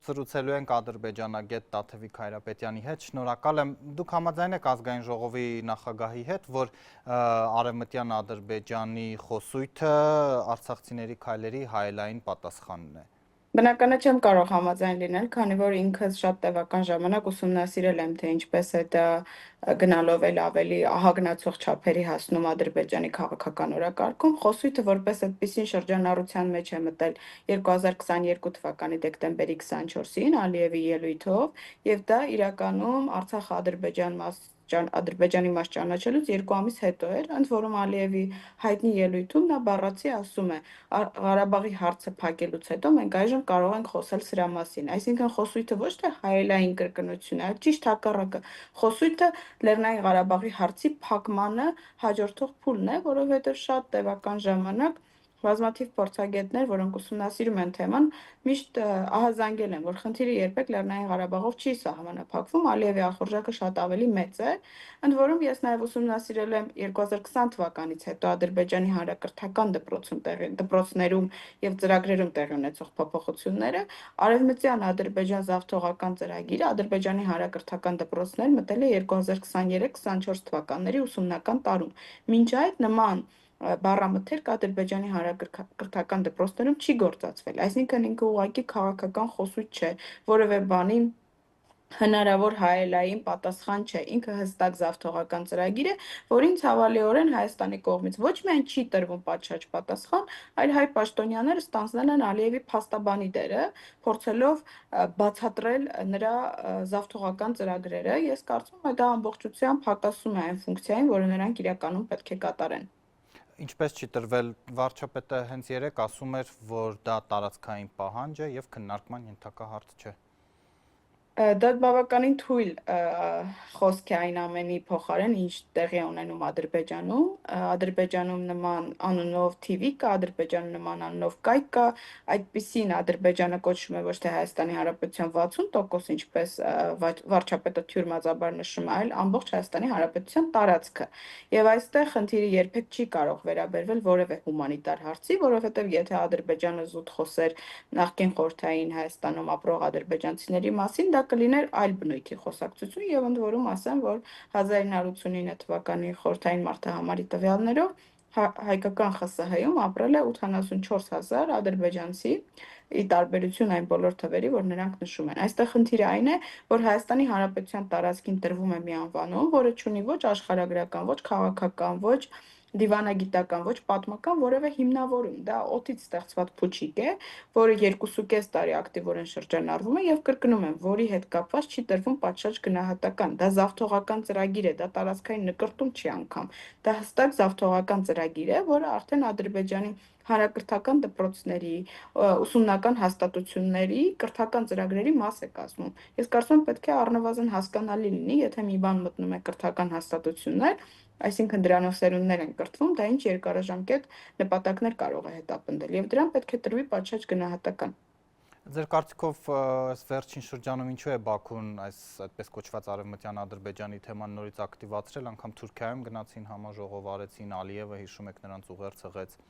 զրուցելու ենք ադրբեջանագետ Տաթևիկ Հայրապետյանի հետ։ Շնորհակալ եմ։ Դուք համաձայն եք ազգային ժողովի նախագահի հետ, որ Արևմտյան Ադրբեջանի խոսույթը արցախցիների քայլերի հայելային պատասխանն է։ Բնական է չեմ կարող համաձայն լինել, քանի որ ինքս շատ տևական ժամանակ ուսումնասիրել եմ, թե ինչպես է դա գնալով ավելի ահագնացող չափերի հասնում Ադրբեջանի քաղաքական օրակարգում։ Խոսույթը որպես այդպիսին շրջանառության մեջ է մտել 2022 թվականի դեկտեմբերի 24-ին Ալիևի ելույթով, եւ դա իրականում Ադրբեջանի մաս ճանաչելուց 2 ամիս հետո էր, ընդ որում Ալիևի հայտնի ելույթում նա բառացի ասում է. Ղարաբաղի հարցը փակելուց հետո մենք այժմ կարող ենք խոսել սրա մասին։ Այսինքն խոսույթը ոչ թե հայելային կրկնություն է, այլ ճիշտ հակառակը։ Խոսույթը Լեռնային Ղարաբաղի հարցի փակմանը հաջորդող փուլն է, որովհետև շատ տևական ժամանակ բազմաթիվ փորձագետներ, որոնք ուսումնասիրում են թեման, միշտ ահազանգել են, որ խնդիրը երբեք Լեռնային Ղարաբաղով չի սահմանափակվում, Ալիևի ախորժակը շատ ավելի մեծ է։ Ընդ որում ես նաև ուսումնասիրել եմ 2020 թվականից հետո Ադրբեջանի հանրակրթական դպրոցներում եւ ծրագրերում տեղի ունեցող փոփոխությունները, Արևմտյան Ադրբեջան զավթողական ծրագիրը Ադրբեջանի հանրակրթական դպրոցներ մտել է 2023-24 թվականների ուսումնական տարում։ Մինչ այդ նման բառամթերք Ադրբեջանի հանրակրթական դպրոցներում չի գործածվել, այսինքն ինքը ուղղակի քաղաքական խոսույթ չէ, որևէ բանի հնարավոր հայելային պատասխան չէ, ինքը հստակ զավթողական ծրագիր է, որին ցավալիորեն Հայաստանի կողմից ոչ միայն չի տրվում պատշաճ պատասխան, այլ հայ պաշտոնյաները ստանձնել են Ալիևի փաստաբանի դերը, փորձելով բացատրել նրա զավթողական ծրագրերը։ Ես կարծում եմ, դա ամբողջությամբ հակասում է այն ֆունկցիային, որը նրանք իրականում պետք է կատարեն։ Ինչպես չի տրվել, վարչապետը հենց երեկ ասում էր, որ դա տարածքային պահանջ է եւ քննարկման ենթակա հարց չէ։ Դա բավականին թույլ խոսք է այն ամենի փոխարեն, ինչ տեղի է ունենում Ադրբեջանում։ Ադրբեջանում նման անունով TV կա, Ադրբեջանում նման անունով կայք կա, այդպիսին Ադրբեջանը կոչվում է ոչ թե Հայաստանի Հանրապետության 60%, ինչպես վարչապետը թյուրմածաբար նշում է, այլ ամբողջ Հայաստանի Հանրապետության տարածքը։ Եվ այստեղ խնդիրը երբեք չի կարող վերաբերվել որևէ հումանիտար հարցի, որովհետև եթե Ադրբեջանը զուտ խոսեր նախկին խորհրդային Հայաստանում ապրող ադրբեջանցիների մասին, դա կլիներ այլ բնույթի խոսակցություն եւ ընդ որում ասեմ, որ 1989 թվականի խորհրդային մարդահամարի տվյալներով հայկական ԽՍՀ-ում ապրել է 84,000 ադրբեջանցի, ի տարբերություն այն բոլոր թվերի, որ նրանք նշում են։ Այստեղ խնդիրը այն է, որ Հայաստանի Հանրապետության տարածքին տրվում է մի անվանում, որը չունի ոչ աշխարհագրական, ոչ քաղաքական, ոչ դիվանագիտական, ոչ պատմական որևէ հիմնավորում։ Դա օդից ստեղծված փուչիկ է, որը 2.5 տարի ակտիվորեն շրջանառվում է եւ կրկնում եմ, որի հետ կապված չի տրվում պատշաճ գնահատական։ Դա զավթողական ծրագիր է, դա տարածքային նկրտում չի անգամ։ Դա հստակ զավթողական ծրագիր է, որը արդեն Ադրբեջանի հանրակրթական դպրոցների, ուսումնական հաստատությունների, կրթական ծրագրերի մաս է կազմում։ Ես կարծում եմ պետք է առնվազն հասկանալի լինի, եթե մի բան մտնում է կրթական հաստատություններ, այսինքն դրանով սերունդներ են կրթվում, դա ինչ երկարաժամկետ նպատակներ կարող է հետապնդել եւ դրան պետք է տրվի պատշաճ գնահատական։ Ձեր կարծիքով այս վերջին շրջանում ինչու է Բաքուն այս այդպես կոչված Արևմտյան Ադրբեջանի թեման նորից ակտիվացրել, անգամ Թուրքիայում գնացին համաժողով արեցին, Ալիևը հիշում եք նրանց ուղերձ հղեց։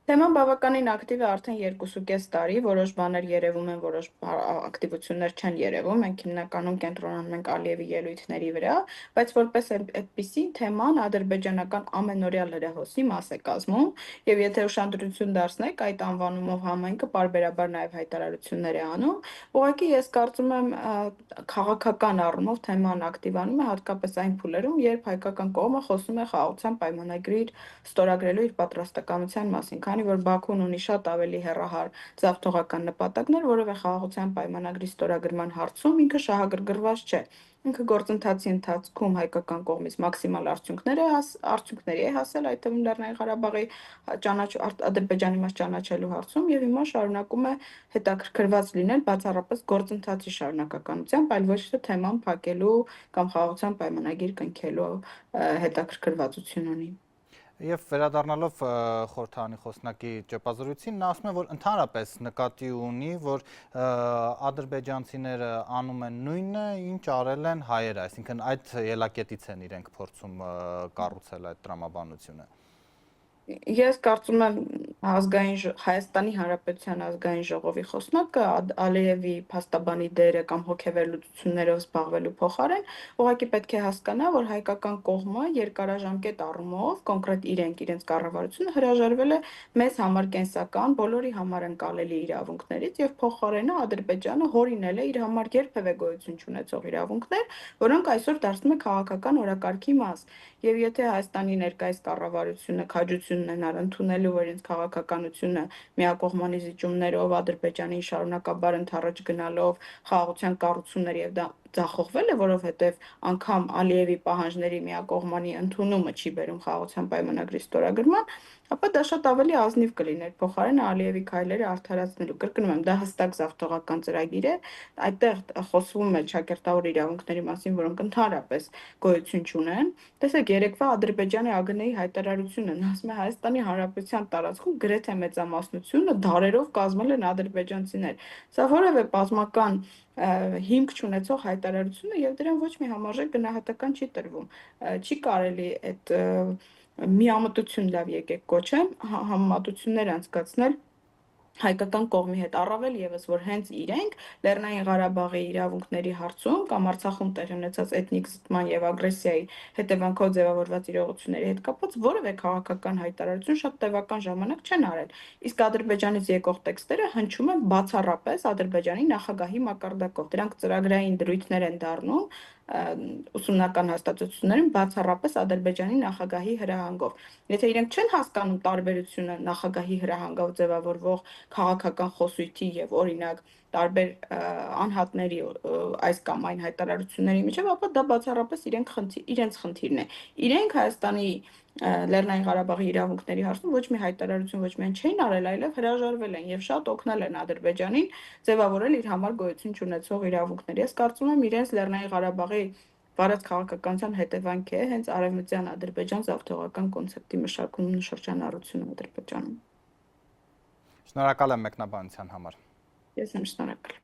Թեման բավականին ակտիվ է արդեն 2.5 տարի, որոշ բաներ երևում են, որոշ ակտիվություններ չեն երևում, մենք հիմնականում կենտրոնանում ենք Ալիևի ելույթների վրա, բայց որպես այդպիսի թեման ադրբեջանական ամենօրյա լրահոսի մաս է կազմում, եւ եթե ուշադրություն դարձնեք, այդ անվանումով համայնքը պարբերաբար նաեւ հայտարարություններ է անում, ուղղակի ես կարծում եմ քաղաքական առումով թեման ակտիվանում է հատկապես այն փուլերում, երբ հայկական կողմը խոսում է խաղաղության պայմանագրի ստորագրելու իր պատրաստակամության մասին, քանի որ Բաքուն ունի շատ ավելի հեռահար զավթողական նպատակներ, որովհետև խաղաղության պայմանագրի ստորագրման հարցում ինքը շահագրգռված չէ։ Ինքը գործընթացի ընթացքում հայկական կողմից մաքսիմալ արդյունքների է հասել, այդ թվում Լեռնային Ղարաբաղի Ադրբեջանի մաս ճանաչելու հարցում եւ հիմա շարունակում է հետաքրքրված լինել բացառապես գործընթացի շարունակականությամբ, այլ ոչ թե թեման փակելու կամ խաղաղության պայմանագիր կնքելու հետաքրքրվածություն ունի։ Եվ վերադառնալով խորհրդարանի խոսնակի ճեպազրույցին, նա ասում է, որ ընդհանրապես նկատի ունի, որ ադրբեջանցիները անում են նույնը, ինչ արել են հայերը, այսինքն այդ ելակետից են իրենք փորձում կառուցել այդ տրամաբանությունը։ Ես կարծում եմ Հայաստանի Հանրապետության ազգային ժողովի խոսնակը Ալիևի փաստաբանի դերը կամ հոգեվերլուծություններով զբաղվելու փոխարեն ուղղակի պետք է հասկանա, որ հայկական կողմը երկարաժամկետ առումով կոնկրետ իրենց կառավարությունը հրաժարվել է մեզ համար կենսական, բոլորի համար ընկալելի իրավունքներից եւ փոխարենը Ադրբեջանը հորինել է իր համար երբևէ գոյություն չունեցող իրավունքներ, որոնք այսօր դարձնում է քաղաքական օրակարգի մաս։ Եվ եթե Հայաստանի ներկայիս կառավարությունը քաջություն ունենար ընդունելու, որ իրենց քաղաքականությունը միակողմանի զիջումներով Ադրբեջանին շարունակաբար ընդառաջ գնալով խաղաղության կառուցումներ եւ դա ձախողվել է, որովհետեւ անգամ Ալիևի պահանջների միակողմանի ընդունումը չի բերում խաղաղության պայմանագրի ստորագրման, ապա դա շատ ավելի ազնիվ կլիներ։ Փոխարենը Ալիևի քայլերը արդարացնելու, կրկնում եմ, դա հստակ զավթողական ծրագիր է, այդտեղ խոսվում է ճակերտավոր իրավունքների մասին, որոնք ընդհանրապես գոյություն չունեն։ Տեսեք, երեկվա Ադրբեջանի ԱԳՆ-ի հայտարարությունը ասում է Հայաստանի Հանրապետության տարածքում գրեթե մեծամասնությունը դարերով կազմել են ադրբեջանցիներ։ Սա որևէ պատմական հիմք չունեցող հայտարարություն է եւ դրան ոչ մի համարժեք գնահատական չի տրվում։ Չի կարելի այդ միամտություն լավ եկեք կոչեմ, համեմատություններ անցկացնել հայկական կողմի հետ առավել եւս որ հենց իրենք Լեռնային Ղարաբաղի իրավունքների հարցում կամ Արցախում տեղի ունեցած էթնիկ զտման եւ ագրեսիայի հետևանքով ձևավորված իրողությունների հետ կապված որևէ քաղաքական հայտարարություն շատ տևական ժամանակ չեն արել։ Իսկ Ադրբեջանից եկող տեքստերը հնչում են բացառապես Ադրբեջանի նախագահի մակարդակով։ Դրանք ծրագրային դրույթներ են դառնում ուսումնական հաստատություններում բացառապես Ադրբեջանի նախագահի հրահանգով։ Եթե իրենք չեն հասկանում տարբերությունը նախագահի հրահանգով ձևավորվող քաղաքական խոսույթի եւ օրինակ տարբեր անհատների այս կամ այն հայտարարությունների միջև, ապա դա բացառապես իրենց խնդիրն է։ Իրենք Հայաստանի Լեռնային Ղարաբաղի իրավունքների հարցում ոչ մի հայտարարություն ոչ միայն չէին արել, այլև հրաժարվել են եւ շատ օգնել են Ադրբեջանին ձևավորել իր համար գոյություն չունեցող իրավունքներ։ Ես կարծում եմ իրենց Լեռնային Ղարաբաղի վարած քաղաքականության հետևանք է հենց արևմտյան Ադրբեջան զավթողական կոնցեպտի մշակումն ու շրջանառությունը Ադրբեջանում։ Շնորհակալ եմ մեկնաբանության համար։ Ես եմ շնորհակալ։